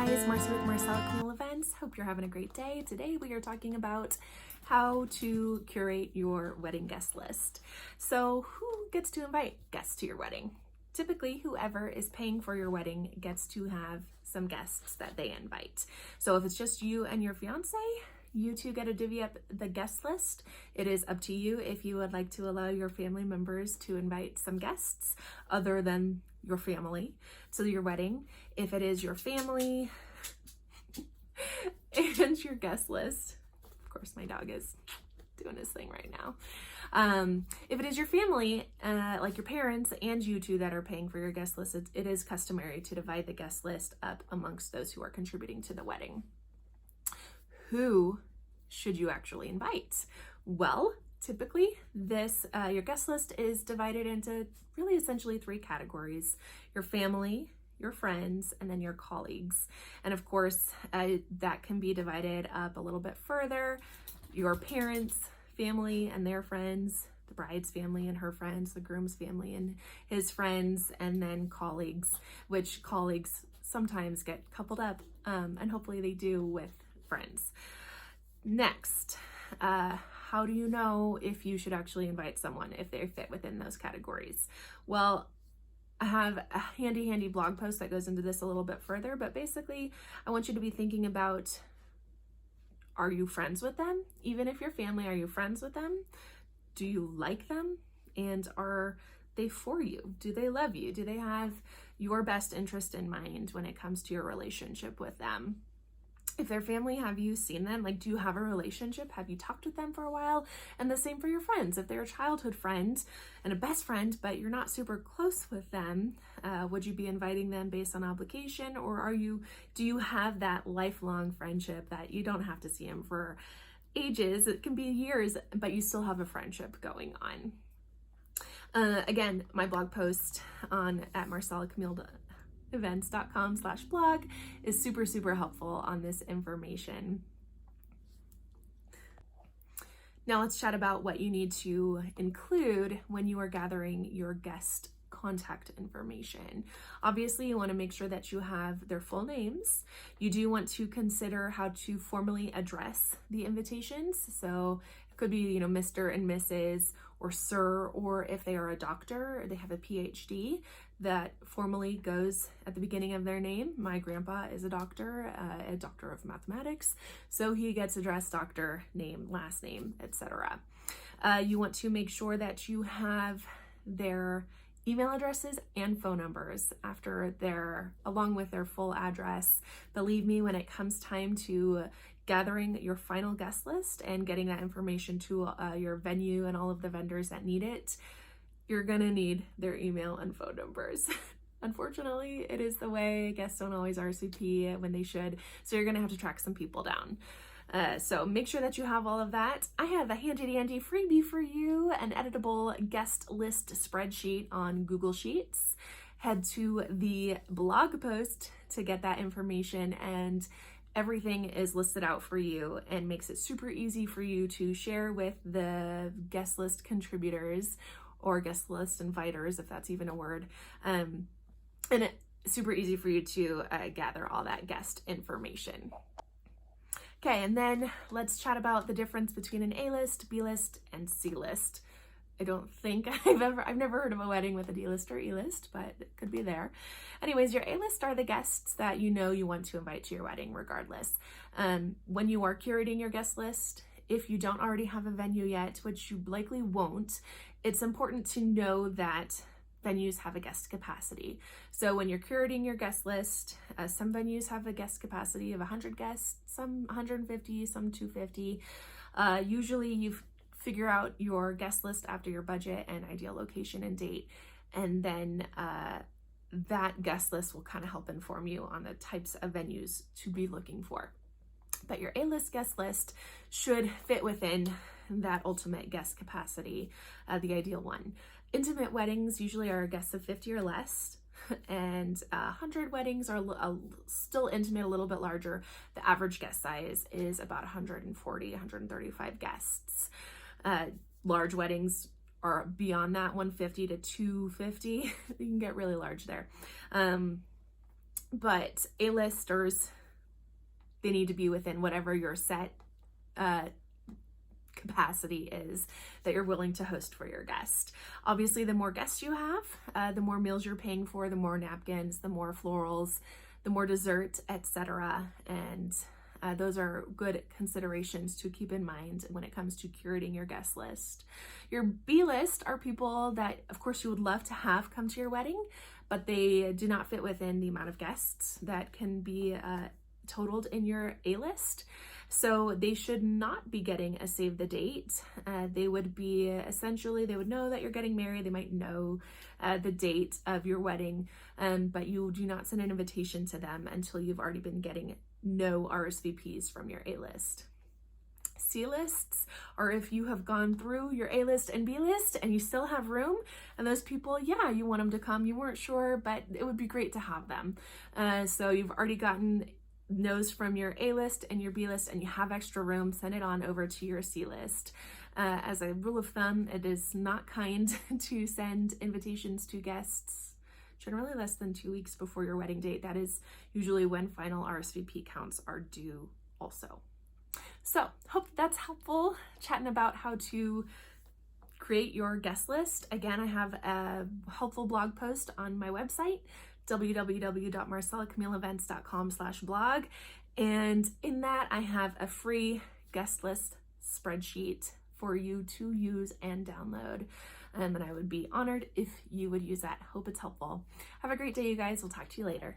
guys, Marcy with Marcella Camille Events. Hope you're having a great day. Today we are talking about how to curate your wedding guest list. So who gets to invite guests to your wedding? Typically, whoever is paying for your wedding gets to have some guests that they invite. So if it's just you and your fiance, you two get to divvy up the guest list. It is up to you if you would like to allow your family members to invite some guests other than your family to your wedding. If it is your family and your guest list, of course my dog is doing his thing right now. If it is your family, like your parents and you two that are paying for your guest list, it is customary to divide the guest list up amongst those who are contributing to the wedding. Who should you actually invite? Well, typically your guest list is divided into really essentially three categories: your family, your friends, and then your colleagues. And of course, that can be divided up a little bit further: your parents' family and their friends, the bride's family and her friends, the groom's family and his friends, and then colleagues, which colleagues sometimes get coupled up, and hopefully they do with friends. Next, how do you know if you should actually invite someone if they fit within those categories? Well, I have a handy blog post that goes into this a little bit further, but basically I want you to be thinking about, are you friends with them? Even if you're family, are you friends with them? Do you like them? And are they for you? Do they love you? Do they have your best interest in mind when it comes to your relationship with them? If they're family, have you seen them? Like, do you have a relationship? Have you talked with them for a while? And the same for your friends. If they're a childhood friend and a best friend, but you're not super close with them, would you be inviting them based on obligation? Or do you have that lifelong friendship that you don't have to see them for ages? It can be years, but you still have a friendship going on. Again, my blog post at marcellacamille.events.com/blog is super helpful on this information. Now let's chat about what you need to include when you are gathering your guest contact information. Obviously, you want to make sure that you have their full names. You do want to consider how to formally address the invitations. So it could be, Mr. and Mrs. or Sir, or if they are a doctor or they have a PhD, that formally goes at the beginning of their name. My grandpa is a doctor of mathematics, so he gets addressed doctor, name, last name, etc. You want to make sure that you have their email addresses and phone numbers along with their full address. Believe me, when it comes time to gathering your final guest list and getting that information to your venue and all of the vendors that need it, you're gonna need their email and phone numbers. Unfortunately, it is the way. Guests don't always RSVP when they should, so you're gonna have to track some people down. So make sure that you have all of that. I have a handy freebie for you, an editable guest list spreadsheet on Google Sheets. Head to the blog post to get that information, and everything is listed out for you and makes it super easy for you to share with the guest list contributors or guest list inviters, if that's even a word. And it's super easy for you to gather all that guest information. Okay, and then let's chat about the difference between an A-list, B-list, and C-list. I don't think I've never heard of a wedding with a D-list or E-list, but it could be there. Anyways, your A-list are the guests that you want to invite to your wedding regardless. When you are curating your guest list, if you don't already have a venue yet, which you likely won't, it's important to know that venues have a guest capacity. So when you're curating your guest list, some venues have a guest capacity of 100 guests, some 150, some 250. Usually you figure out your guest list after your budget and ideal location and date, and then that guest list will kind of help inform you on the types of venues to be looking for. But your A-list guest list should fit within that ultimate guest capacity, the ideal one. Intimate weddings usually are guests of 50 or less, and 100 weddings are still intimate, a little bit larger. The average guest size is about 140, 135 guests. Large weddings are beyond that, 150 to 250. You can get really large there. but A-listers, they need to be within whatever your set capacity is that you're willing to host for your guest. Obviously, the more guests you have, the more meals you're paying for, the more napkins, the more florals, the more dessert, etc. And those are good considerations to keep in mind when it comes to curating your guest list. Your B list are people that, of course, you would love to have come to your wedding, but they do not fit within the amount of guests that can be totaled in your A list. So they should not be getting a save the date. They would be essentially, they would know that you're getting married. They might know the date of your wedding, but you do not send an invitation to them until you've already been getting no RSVPs from your A list. C lists are if you have gone through your A list and B list and you still have room, and those people, yeah, you want them to come, you weren't sure, but it would be great to have them. So you've already gotten no's from your A list and your B list and you have extra room, send it on over to your C list. As a rule of thumb, it is not kind to send invitations to guests generally less than 2 weeks before your wedding date. That is usually when final RSVP counts are due also. So hope that's helpful, chatting about how to create your guest list. Again, I have a helpful blog post on my website, www.marcellacamilleevents.com/blog. And in that, I have a free guest list spreadsheet for you to use and download. And I would be honored if you would use that. Hope it's helpful. Have a great day, you guys. We'll talk to you later.